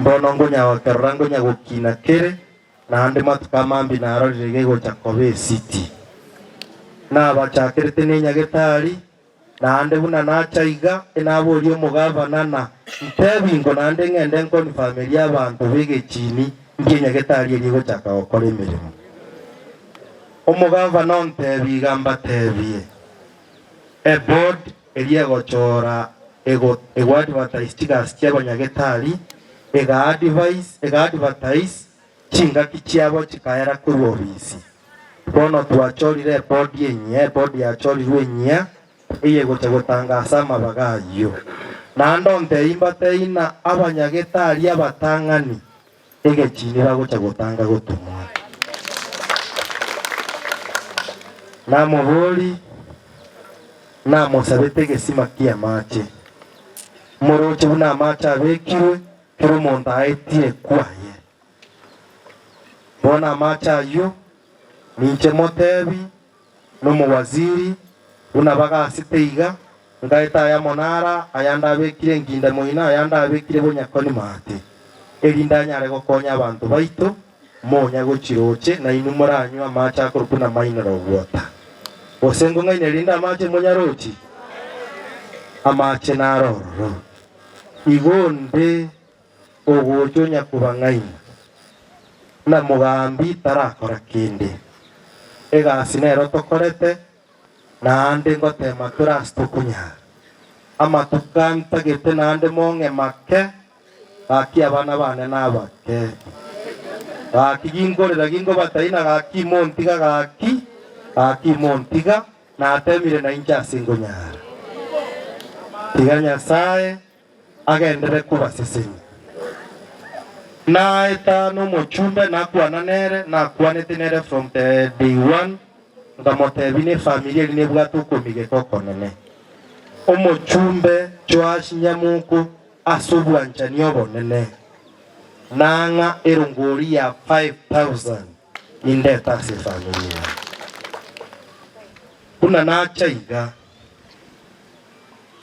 mbono ngonya wakerango nya gukina kere na ande matukamambi na arorire go Jacobe City na bachakirite ne nyagetari na ande buna na chaiga enabori omugavana na ntebingo na ande ngende nkoni family y'abantu bige chini ngiye nyagetari eri go chaka okora emirimo omugavana ntebiga mbatebie a board eri egochora ego advertise gastia abanyagetari ega advertise chingaki chiabo chikaera kuri obisi bono twachorire board yachoriwe nya iye gutangasa amabagayo nando nteimbataina abanyagetari abatangani egechinira gutanga gutumwa namuburi namusabete gesima kia mache moroche buna macha abekirwe kero monta aetire kwaye bona macha yo ninche motebi no muwaziri unabaga asiteiga ngaita ya monara ayanda abekire nginda moina ayanda abekire bonyakoni mate elinda nyare gokonya abantu baito monya gochiroche na inumuranywa macha akorupuna mineral water osengo ngaine linda mache monyarochi amache naroro igonde ogochonya kubangaina na mugambi tarakora kinde egasinero tokorete na ande ngotema turastukunya amatukanta gete na ande monge make baki abana bane nabake baki gingorera gingo bataina gaki montiga na atemire na inja singunyara tiganya sae agendere kubaseseni na etano mochumbe na kuananere na kuanetenere from the day one ngamotebine familia line bwatu komige kokonene omochumbe Joash Nyamuku asubwancha niobonene nanga erungori ya 5,000 inde taxi familia kuna na chaiga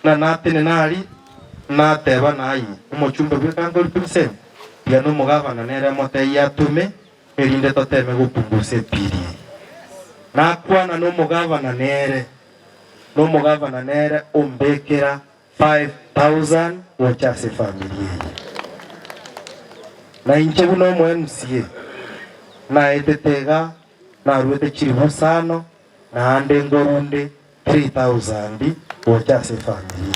na natene nari na teba nayi omochumbe bwekangori pimse piano mugavana nere mote yatume erinde toteme gupunguse piri na kwana no mugavana nere ombekera 5,000 wochase familia na inche buno mo MCA na etetega na ruete chiribusano na ande ngorunde 3,000 wochase familia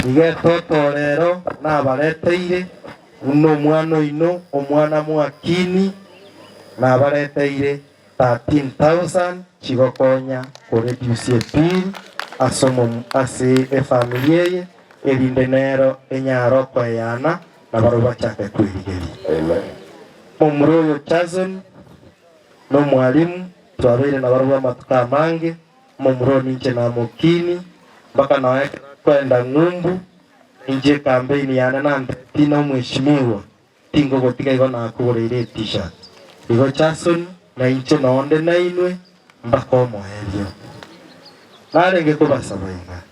ige toto rero na bareteire uno mwana ino omwana mwakini na bareteire 13,000 chigokonya kureduce bill asomo ase familia elindenero enyaro kwayana na baroba chake kwirigeri amen omuro Chazon no mwalimu twabere na baroba matuka mange momuro ninche na mokini mpaka na kwenda ngumbu inje campaign yana na ntino mheshimiwa tingo gotika iko na kureire t-shirt igo Chazon na inche na onde na inwe mpaka omoherio narenge kubasabainga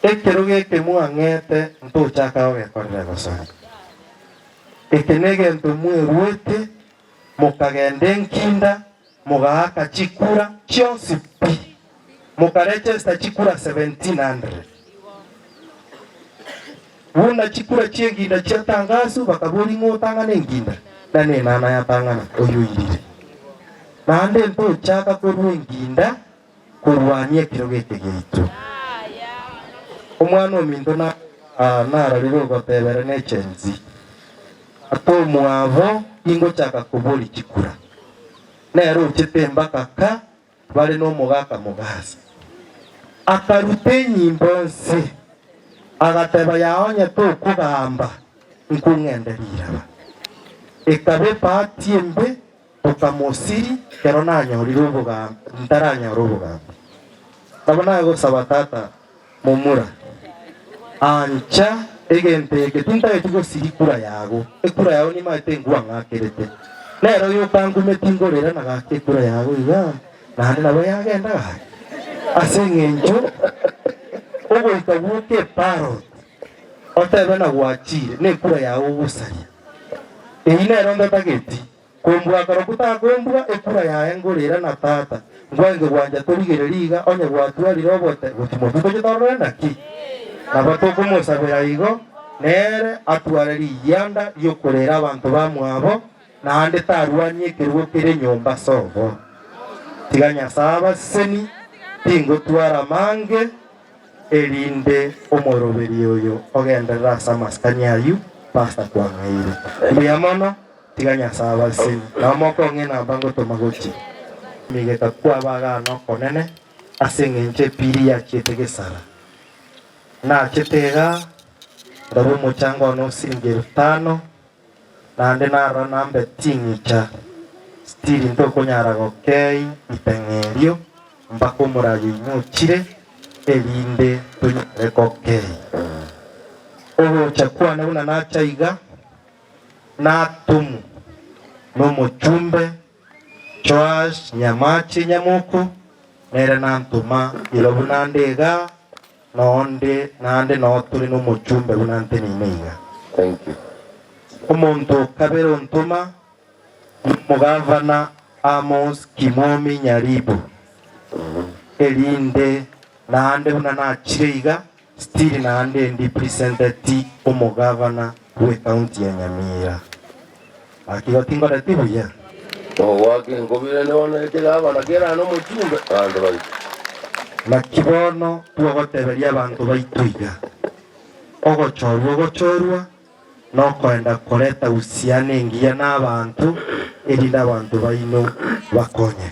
ekeruge kemuangete ntuchaka ogekorera gosoni ekenege ntumweruete mukagende nkinda mugahaka chikura chionsipi mukareche esta chikura 1700 una chikura chenginda chatangasu bakaburi ngotangana nginda nane nana yatangana oyuirire nande ntuchaka kurwe nginda kurwanie kiruge kegeitu omwana ominto na narariro gotebere nechenzi ato mwavo ingo chaka kubuli chikura nero chitemba kaka bali no mugaka mugaza akarute nyimbonse agateba yaonye to kugamba nkungenderira ekabe patiembe ukamosiri kero nanyorira ubugamba ntaranyora ubugamba abana go sabatata mumura ancha egente ketinta etugo sirikura yago ekura yago ni mate ngwa ngakerete nero yo kangume tingorera na gake kura yago iga nani nabo yagenda asengenjo ogo ikabuke parrot otebe na gwachire ne kura ya ugusaria ine ronda tageti kumbwa karokuta kumbwa ekura ya engurira na tata ngwange gwanja turigiririga onye gwatwari robote gutimo tukojetorora naki nabato kumusabira igo nere atwareri yanda yokorera abantu bamwabo nande tarwanye kirwo kire nyomba sobo tiganya saba seni tingo twara mange elinde omoroberi oyo ogenderera samaskania yu pasta kwa ngaire miyamana tiganya saba seni na moko ngena bango tomagochi migeta kwa bagano konene asengenche piri ya chitegesara na chitega ndabo muchango no singir 5 nande nara nambe tingicha stili ntoko nyarago kei ipengerio mbako murayo inyuchire elinde tunyareko kei oho chakua neuna nachaiga natumu no muchumbe Joash Nyamachi Nyamuku nere nantuma ilobu nandega nande no turi no muchumbe unante nimeiga. Thank you. Umuntu kabero ntuma mugavana Amos Kimomi Nyaribu elinde nande unanachiriga still nande ndi presentati umugavana we county ya Nyamira akigotingo retibuya wake ngobire ne wana ekega na kera no muchumbe ando bali makibono tuogoteberia abantu baituiga ogochorwa no kwenda koreta usiane ngia n'abantu eri n'abantu baino bakonye